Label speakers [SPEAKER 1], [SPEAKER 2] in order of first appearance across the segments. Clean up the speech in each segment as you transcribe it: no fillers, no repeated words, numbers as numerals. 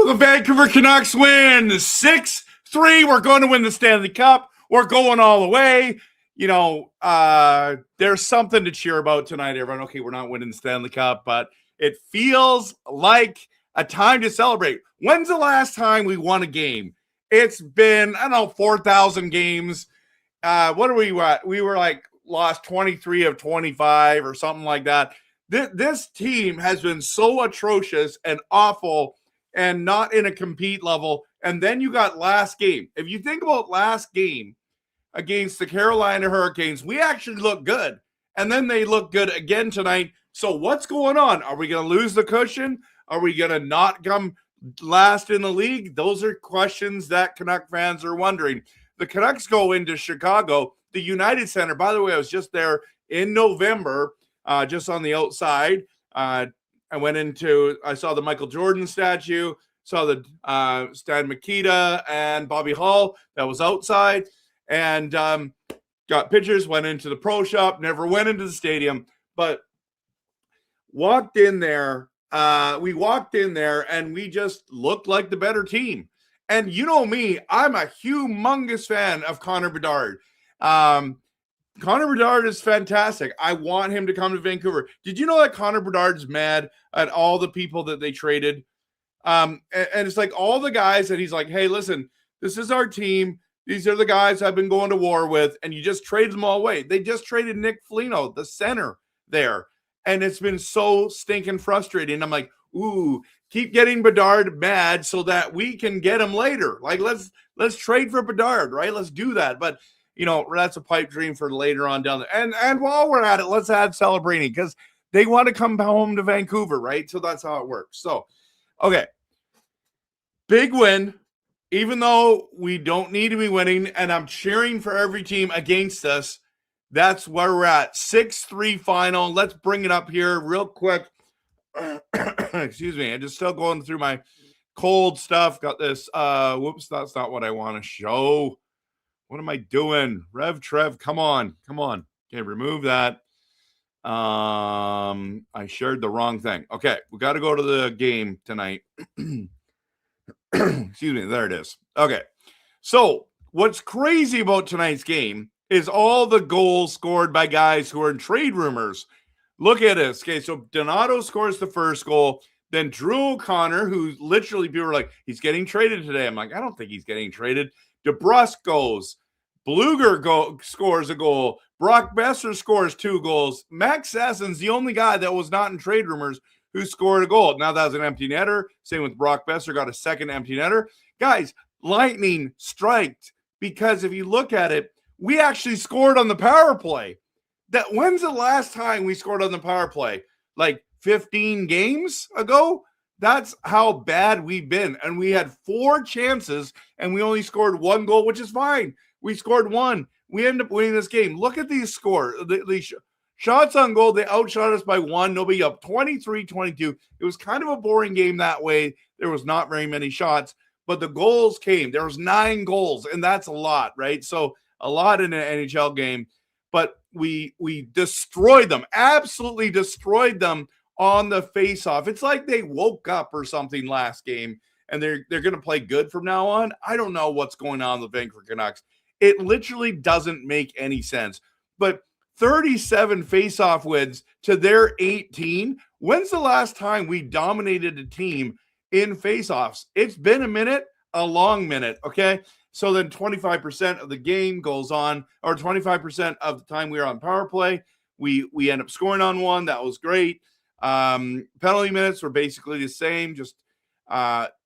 [SPEAKER 1] The Vancouver Canucks win 6-3. We're going to win the Stanley Cup. We're going all the way. You know, there's something to cheer about tonight, everyone. Okay, we're not winning the Stanley Cup, but it feels like a time to celebrate. When's the last time we won a game? It's been, 4,000 games. What are we at? We were like lost 23 of 25 or something like that. This team has been so atrocious and awful and not in a compete level. And then you got last game. If you think about last game against the Carolina Hurricanes, we actually look good. And then they look good again tonight. So what's going on? Are we going to lose the cushion? Are we going to not come last in the league? Those are questions that Canuck fans are wondering. The Canucks go into Chicago, the United Center. By the way, I was just there in November, just on the outside. I saw the Michael Jordan statue, saw the Stan Mikita and Bobby Hull that was outside, and got pictures, went into the pro shop, never went into the stadium, but walked in there. We walked in there and we just looked like the better team. And you know me, I'm a humongous fan of Connor Bedard. Connor Bedard is fantastic. I want him to come to Vancouver. Did you know that Connor Bedard's mad at all the people that they traded? And it's like all the guys that he's like, hey, listen, this is our team. These are the guys I've been going to war with. And you just traded them all away. They just traded Nick Foligno, the center there. And it's been so stinking frustrating. I'm like, ooh, keep getting Bedard mad so that we can get him later. Like, let's trade for Bedard, right? Let's do that. But you know, that's a pipe dream for later on down there. And while we're at it, let's add celebrating because they want to come home to Vancouver, right? So that's how it works. So, okay. Big win, even though we don't need to be winning, and I'm cheering for every team against us. That's where we're at. 6-3 final. Let's bring it up here real quick. Excuse me. I'm just still going through my cold stuff. Got this. Whoops, that's not what I want to show. What am I doing? RevTrev, come on. Okay, remove that. I shared the wrong thing. Okay, we got to go to the game tonight. Excuse me, there it is. Okay, so what's crazy about tonight's game is all the goals scored by guys who are in trade rumors. Look at this. Okay, so Donato scores the first goal. Then Drew O'Connor, who literally people were like, he's getting traded today. I'm like, I don't think he's getting traded. DeBrusque goes. Bluger scores a goal. Brock Besser scores 2 goals. Max Sassen's the only guy that was not in trade rumors who scored a goal. Now that was an empty netter. Same with Brock Besser, got a second empty netter. Guys, lightning striked because if you look at it, we actually scored on the power play. When's the last time we scored on the power play? Like 15 games ago? That's how bad we've been. And we had 4 chances and we only scored 1 goal, which is fine. We scored 1. We ended up winning this game. Look at these scores. The shots on goal, they outshot us by 1. Nobody up 23-22. It was kind of a boring game that way. There was not very many shots, but the goals came. There was 9 goals, and that's a lot, right? So a lot in an NHL game. But we destroyed them, absolutely destroyed them on the face-off. It's like they woke up or something last game, and they're going to play good from now on. I don't know what's going on with the Vancouver Canucks. It literally doesn't make any sense. But 37 face-off wins to their 18. When's the last time we dominated a team in face-offs? It's been a minute, a long minute, okay? So then 25% of the game goes on, or 25% of the time we were on power play. We end up scoring on one. That was great. Penalty minutes were basically the same. Just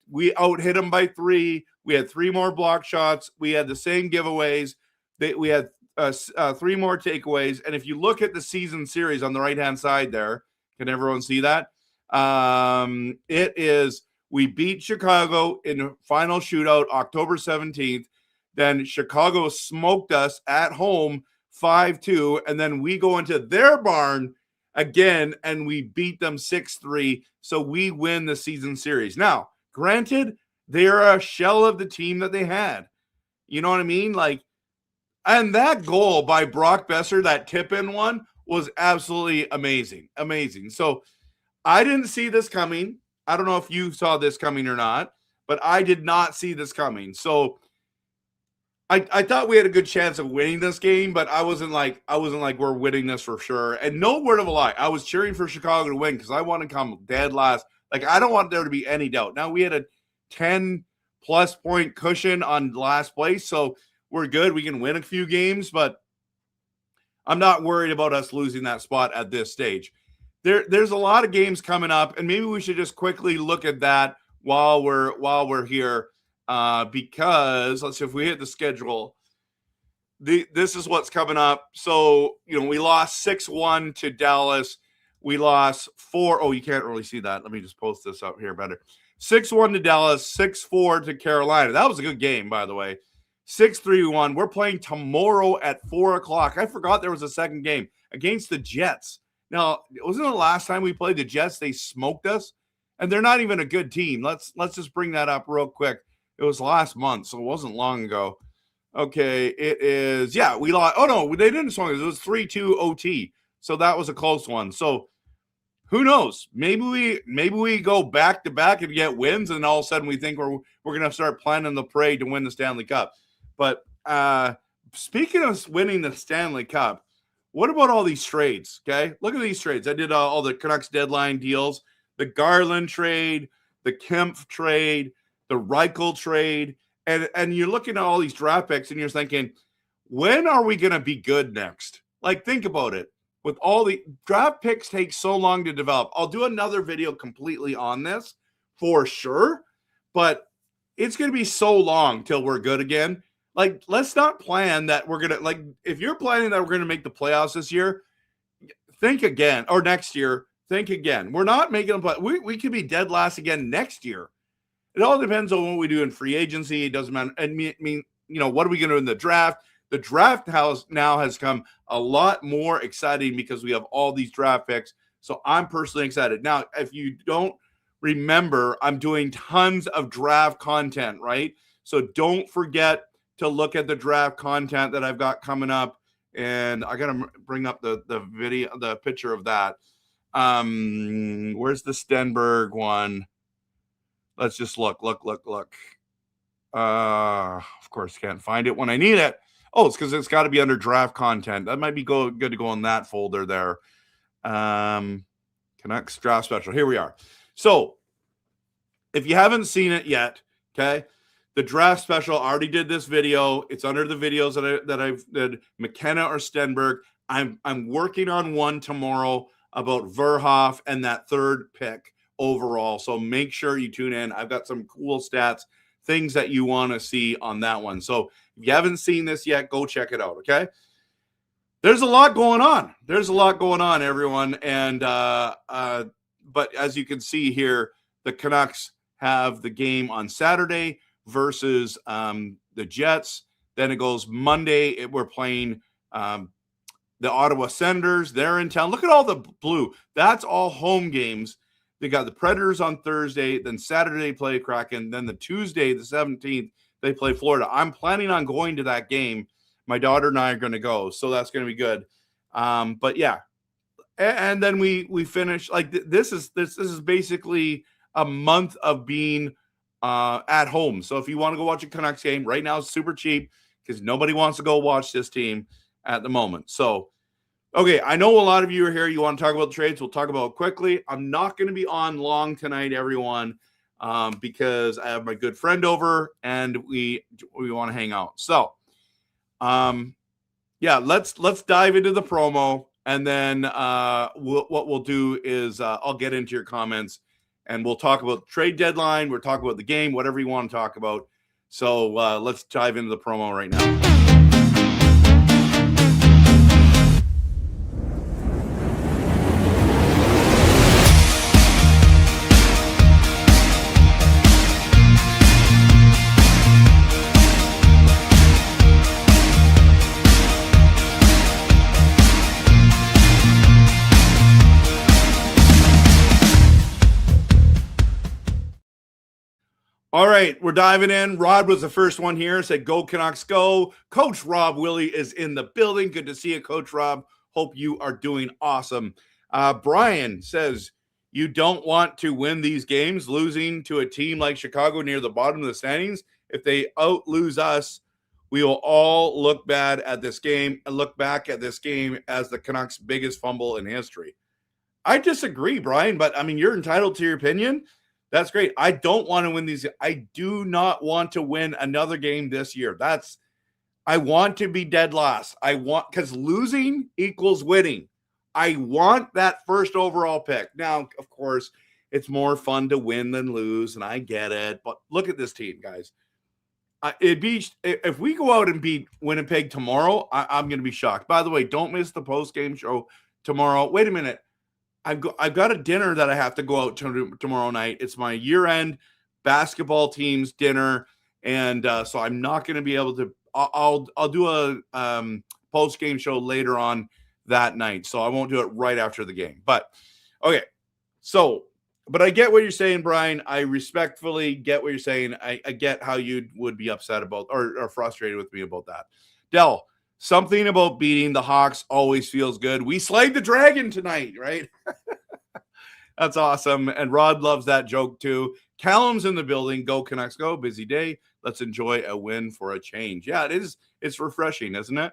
[SPEAKER 1] we out-hit them by 3. We had 3 more block shots. We had the same giveaways. We had 3 more takeaways. And if you look at the season series on the right-hand side there, can everyone see that? It is, we beat Chicago in the final shootout October 17th. Then Chicago smoked us at home 5-2. And then we go into their barn again and we beat them 6-3. So we win the season series. Now, granted, they're a shell of the team that they had. You know what I mean? Like, and that goal by Brock Besser, that tip-in one, was absolutely amazing. Amazing. So I didn't see this coming. I don't know if you saw this coming or not, but I did not see this coming. So I thought we had a good chance of winning this game, but I wasn't like we're winning this for sure. And no word of a lie, I was cheering for Chicago to win because I want to come dead last. Like, I don't want there to be any doubt. Now, we had a 10-plus point cushion on last place, so we're good. We can win a few games, but I'm not worried about us losing that spot at this stage. There's a lot of games coming up, and maybe we should just quickly look at that while we're here, because let's see if we hit the schedule. This is what's coming up. So, we lost 6-1 to Dallas. We lost 4. Oh, you can't really see that. Let me just post this up here better. 6-1 to Dallas, 6-4 to Carolina. That was a good game, by the way. 6-3-1. We're playing tomorrow at 4 o'clock. I forgot there was a second game against the Jets. Now, wasn't the last time we played the Jets, they smoked us? And they're not even a good team. Let's just bring that up real quick. It was last month, so it wasn't long ago. Okay, it is, yeah, we lost. Oh, no, they didn't smoke us. It was 3-2 OT. So that was a close one. So who knows? Maybe we go back to back and get wins, and all of a sudden we think we're going to start planning the parade to win the Stanley Cup. But speaking of winning the Stanley Cup, what about all these trades? Okay, look at these trades. I did all the Canucks deadline deals, the Garland trade, the Kempf trade, the Reichel trade, and you're looking at all these draft picks and you're thinking, when are we going to be good next? Like, think about it. With all the draft picks take so long to develop. I'll do another video completely on this for sure, but it's going to be so long till we're good again. Like, let's not plan that we're going to, like, if you're planning that we're going to make the playoffs this year, think again, or next year, think again. We're not making them play. We could be dead last again next year. It all depends on what we do in free agency. It doesn't matter. I mean, what are we going to do in the draft? The draft house now has come a lot more exciting because we have all these draft picks. So I'm personally excited. Now, if you don't remember, I'm doing tons of draft content, right? So don't forget to look at the draft content that I've got coming up. And I got to bring up the video, the picture of that. Where's the Stenberg one? Let's just look. Of course, can't find it when I need it. Oh, it's because it's got to be under draft content. That might be good to go in that folder there. Canucks draft special. Here we are. So if you haven't seen it yet, okay, the draft special, I already did this video. It's under the videos that I've did, McKenna or Stenberg. I'm working on one tomorrow about Verhoff and that third pick overall. So make sure you tune in. I've got some cool stats, things that you want to see on that one. So if you haven't seen this yet, go check it out, okay? There's a lot going on. Everyone. And but as you can see here, the Canucks have the game on Saturday versus the Jets. Then it goes Monday. We're playing the Ottawa Senators. They're in town. Look at all the blue. That's all home games. They got the Predators on Thursday. Then Saturday they play Kraken. Then the Tuesday, the 17th, they play Florida. I'm planning on going to that game. My daughter and I are going to go, so that's going to be good. But yeah, and then we finish like this is basically a month of being at home. So if you want to go watch a Canucks game right now, it's super cheap because nobody wants to go watch this team at the moment. So, okay, I know a lot of you are here. You want to talk about the trades. We'll talk about it quickly. I'm not going to be on long tonight, everyone, because I have my good friend over and we want to hang out. So, yeah, let's dive into the promo And then what we'll do is I'll get into your comments and we'll talk about the trade deadline. We'll talk about the game, whatever you want to talk about. So let's dive into the promo right now. All right, we're diving in. Rod was the first one here. Said, go Canucks, go. Coach Rob Willie is in the building. Good to see you, Coach Rob. Hope you are doing awesome. Brian says, you don't want to win these games, losing to a team like Chicago near the bottom of the standings. If they out-lose us, we will all look bad at this game and look back at this game as the Canucks' biggest fumble in history. I disagree, Brian, but, I mean, you're entitled to your opinion. That's great. I don't want to win these. I do not want to win another game this year. I want to be dead last. Because losing equals winning. I want that first overall pick. Now, of course, it's more fun to win than lose, and I get it. But look at this team, guys. If we go out and beat Winnipeg tomorrow, I'm going to be shocked. By the way, don't miss the post game show tomorrow. Wait a minute. I've got a dinner that I have to go out to tomorrow night. It's my year-end basketball team's dinner, and so I'm not going to be able to. I'll do a post-game show later on that night, so I won't do it right after the game. But okay, but I get what you're saying, Brian. I respectfully get what you're saying. I get how you would be upset about or frustrated with me about that. Del. Something about beating the Hawks always feels good. We slayed the dragon tonight, right? That's awesome. And Rod loves that joke too. Callum's in the building. Go Canucks, go. Busy day. Let's enjoy a win for a change. Yeah, it is. It's refreshing, isn't it?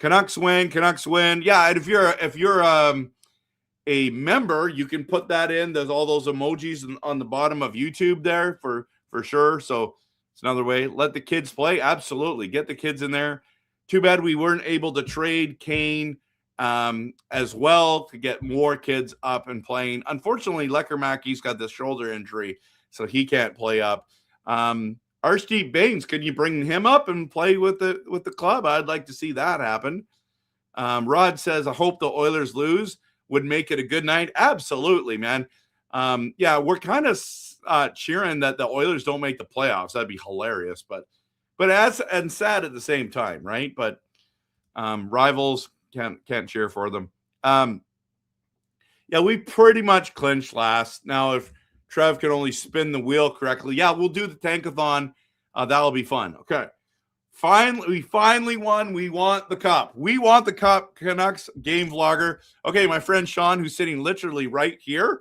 [SPEAKER 1] Canucks win. Canucks win. Yeah, and if you're a member, you can put that in. There's all those emojis on the bottom of YouTube there for sure. So it's another way. Let the kids play. Absolutely. Get the kids in there. Too bad we weren't able to trade Kane as well to get more kids up and playing. Unfortunately, Lecker-Mackey's got this shoulder injury, so he can't play up. Archie Baines, can you bring him up and play with the club? I'd like to see that happen. Rod says, I hope the Oilers lose. Would make it a good night. Absolutely, man. Yeah, we're kind of cheering that the Oilers don't make the playoffs. That'd be hilarious, but and sad at the same time, right? But rivals can't cheer for them. Yeah, we pretty much clinched last. Now, if Trev can only spin the wheel correctly, yeah, we'll do the tankathon. That'll be fun. Okay. We finally won. We want the cup. We want the cup, Canucks game vlogger. Okay, my friend Sean, who's sitting literally right here,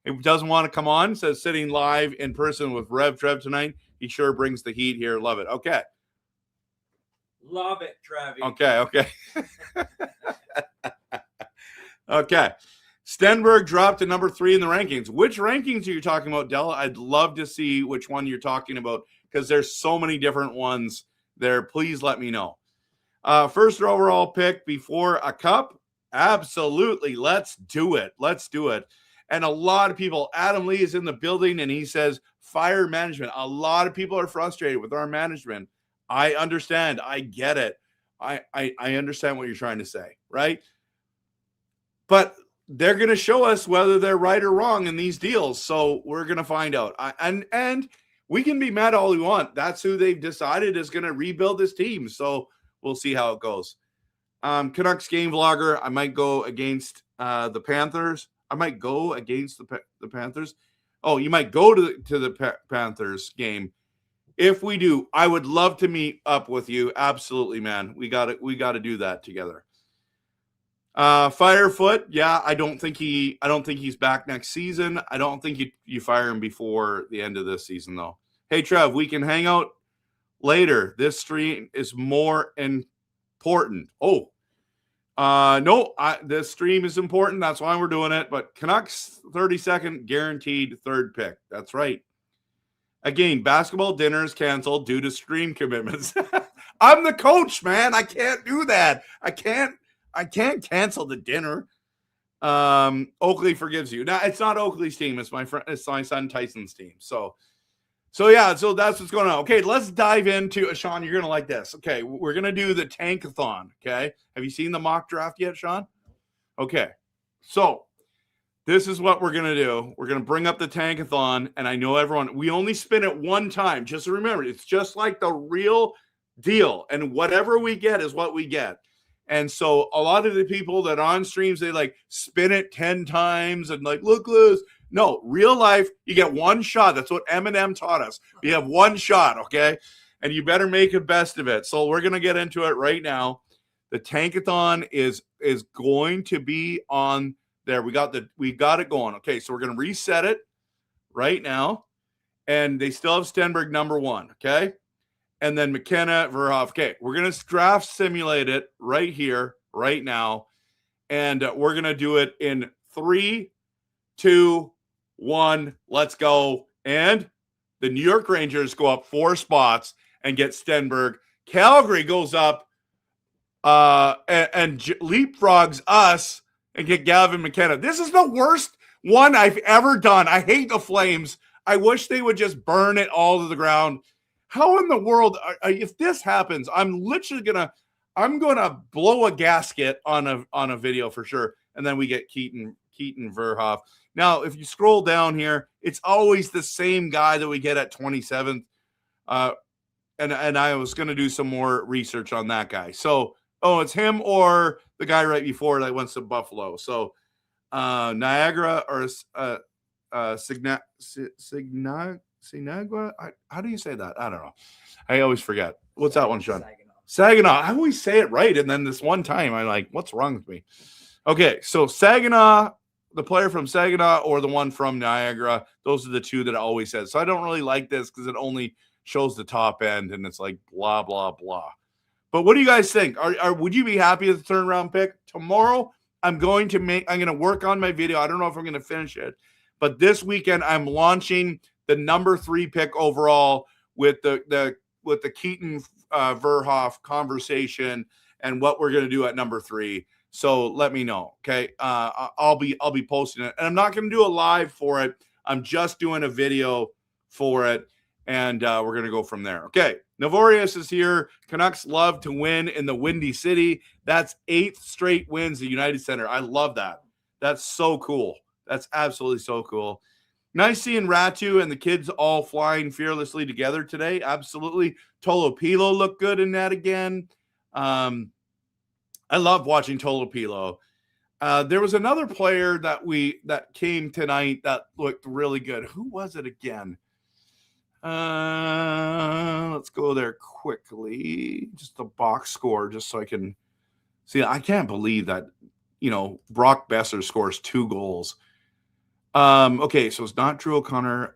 [SPEAKER 1] if doesn't want to come on, says sitting live in person with RevTrev tonight. He sure brings the heat here. Love it. Okay.
[SPEAKER 2] Love it, Travis.
[SPEAKER 1] Okay. Okay. Stenberg dropped to number 3 in the rankings. Which rankings are you talking about, Della? I'd love to see which one you're talking about because there's so many different ones there. Please let me know. First overall pick before a cup? Absolutely. Let's do it. And a lot of people, Adam Lee is in the building and he says, fire management. A lot of people are frustrated with our management. I understand. I get it. I understand what you're trying to say, right? But they're going to show us whether they're right or wrong in these deals. So we're going to find out. And we can be mad all we want. That's who they've decided is going to rebuild this team. So we'll see how it goes. Canucks game vlogger. I might go against the Panthers. I might go against the Panthers. Oh, you might go to the Panthers game. If we do, I would love to meet up with you. Absolutely, man. We got to do that together. Firefoot, yeah, I don't think he's back next season. I don't think you fire him before the end of this season, though. Hey, Trev, we can hang out later. This stream is more important. Oh, no, this stream is important. That's why we're doing it. But Canucks 32nd guaranteed third pick. That's right. Again, basketball dinner is canceled due to stream commitments. I'm the coach, man. I can't do that. I can't I can't cancel the dinner. Oakley forgives you. Now, it's not Oakley's team. It's my friend. It's my son Tyson's team. So that's what's going on. Okay, let's dive into Sean. You're gonna like this. Okay, we're gonna do the tankathon. Okay, have you seen the mock draft yet, Sean? Okay, so this is what we're gonna do. We're gonna bring up the tankathon, and I know everyone. We only spin it one time. Just remember, it's just like the real deal, and whatever we get is what we get. And so a lot of the people that on streams, they like spin it 10 times and like, look, Liz. No, real life, you get one shot. That's what Eminem taught us. You have one shot, okay? And you better make the best of it. So we're going to get into it right now. The tankathon is going to be on there. We got it going. Okay, so we're going to reset it right now. And they still have Stenberg number 1, okay? And then McKenna, Verhoff. Okay, we're going to draft simulate it right here, right now. And we're going to do it in 3, 2, 1. Let's go. And the New York Rangers go up 4 spots and get Stenberg. Calgary goes up and leapfrogs us and get Gavin McKenna. This is the worst one I've ever done. I hate the Flames. I wish they would just burn it all to the ground. How in the world, if this happens, I'm gonna blow a gasket on a video for sure. And then we get Keaton Verhoff. Now, if you scroll down here, it's always the same guy that we get at 27th. And I was gonna do some more research on that guy. So, it's him or the guy right before that went to Buffalo. So, Niagara or Sinagua? How do you say that? I don't know. I always forget. What's that one, Sean? Saginaw. I always say it right. And then this one time, I'm like, what's wrong with me? Okay, so Saginaw, the player from Saginaw or the one from Niagara, those are the two that I always said. So I don't really like this because it only shows the top end and it's like blah, blah, blah. But what do you guys think? Would you be happy with the turnaround pick? Tomorrow, I'm going to work on my video. I don't know if I'm going to finish it. But this weekend, I'm launching the number 3 pick overall with the Keaton Verhoff conversation and what we're going to do at number 3. So let me know, okay? I'll be posting it, and I'm not going to do a live for it. I'm just doing a video for it, and we're going to go from there. Okay, Novorius is here. Canucks love to win in the Windy City. That's 8th straight wins at United Center. I love that. That's so cool. That's absolutely so cool. Nice seeing Ratu and the kids all flying fearlessly together today. Absolutely. Tolopilo looked good in that again. I love watching Tolopilo. There was another player that came tonight that looked really good. Who was it again? Let's go there quickly. Just the box score, just so I can see. I can't believe that, Brock Besser scores 2 goals. Okay, so it's not Drew O'Connor.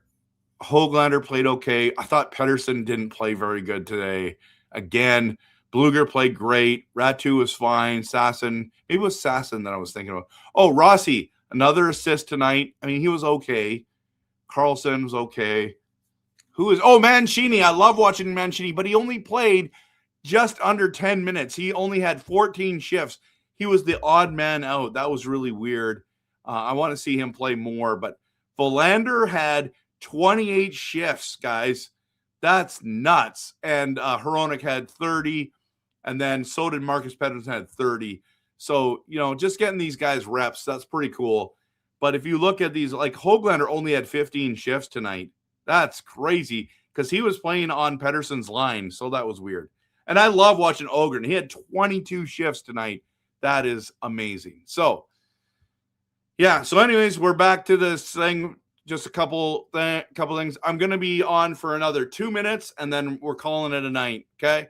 [SPEAKER 1] Höglander played okay. I thought Pettersson didn't play very good today. Again, Bluger played great. Ratu was fine. Sasson, maybe it was Sasson that I was thinking of. Oh, Rossi, another assist tonight. I mean, he was okay. Carlson was okay. Mancini. I love watching Mancini, but he only played just under 10 minutes. He only had 14 shifts. He was the odd man out. That was really weird. I want to see him play more, but Verlander had 28 shifts, guys. That's nuts. And Hronek had 30, and then so did Marcus Pettersson had 30. So, just getting these guys reps, that's pretty cool. But if you look at these, like Höglander only had 15 shifts tonight. That's crazy because he was playing on Pettersson's line, so that was weird. And I love watching Ogren. He had 22 shifts tonight. That is amazing. So, yeah. So, anyways, we're back to this thing. Just a couple things. I'm going to be on for another 2 minutes, and then we're calling it a night. Okay.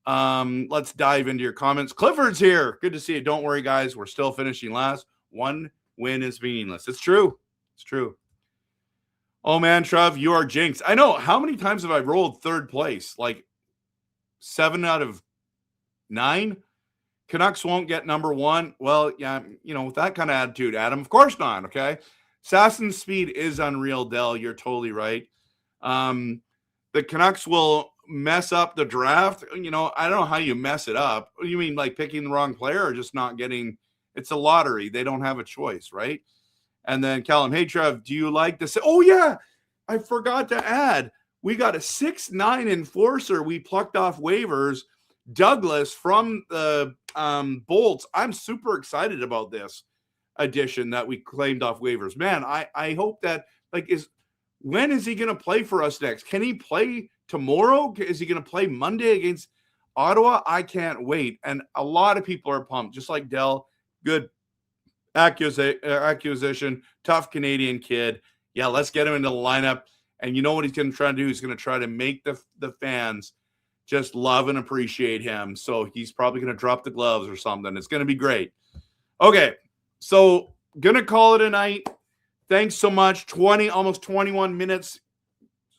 [SPEAKER 1] Let's dive into your comments. Clifford's here. Good to see you. Don't worry, guys. We're still finishing last. 1 win is meaningless. It's true. It's true. Oh, man, Trev, you are jinxed. I know. How many times have I rolled third place? Like 7 out of 9? Canucks won't get number 1. Well, yeah, with that kind of attitude, Adam, of course not, okay? Sasson's speed is unreal, Dell. You're totally right. The Canucks will mess up the draft. I don't know how you mess it up. You mean like picking the wrong player or just not getting? It's a lottery. They don't have a choice, right? And then Callum, hey Trev, do you like this? Oh yeah, I forgot to add. We got a 6'9" enforcer we plucked off waivers, Douglas from the Bolts. I'm super excited about this addition that we claimed off waivers. Man, I hope that when is he going to play for us next? Can he play tomorrow? Is he going to play Monday against Ottawa? I can't wait. And a lot of people are pumped, just like Dell. Good acquisition, tough Canadian kid. Yeah, let's get him into the lineup. And you know what he's going to try to do? He's going to try to make the fans just love and appreciate him. So he's probably going to drop the gloves or something. It's going to be great. Okay, so going to call it a night. Thanks so much. Almost 21 minutes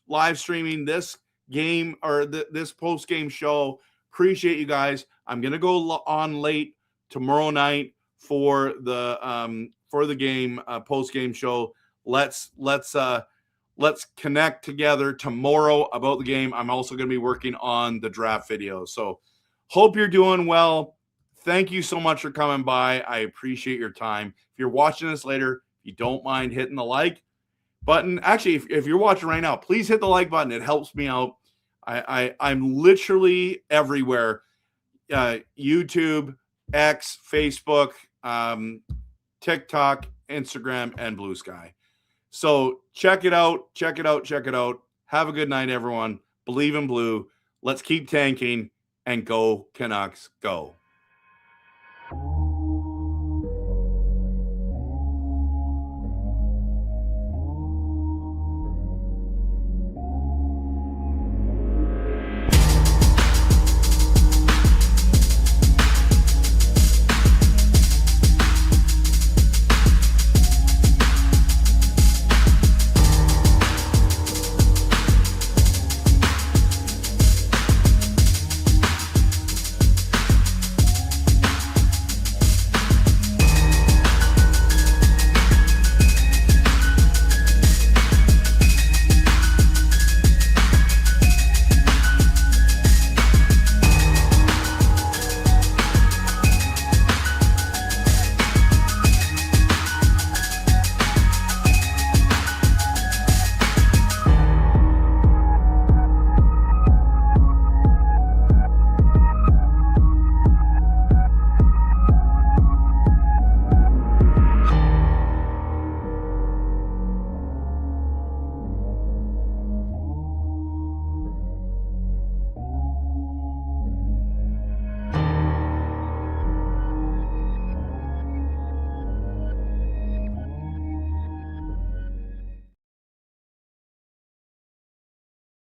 [SPEAKER 1] live streaming this game or this post-game show. Appreciate you guys. I'm going to go on late tomorrow night for the game post-game show. Let's connect together tomorrow about the game. I'm also going to be working on the draft video. So hope you're doing well. Thank you so much for coming by. I appreciate your time. If you're watching this later, if you don't mind hitting the like button. Actually, if you're watching right now, please hit the like button. It helps me out. I'm literally everywhere. YouTube, X, Facebook, TikTok, Instagram, and Blue Sky. So check it out. Have a good night, everyone. Believe in blue. Let's keep tanking and go Canucks, go.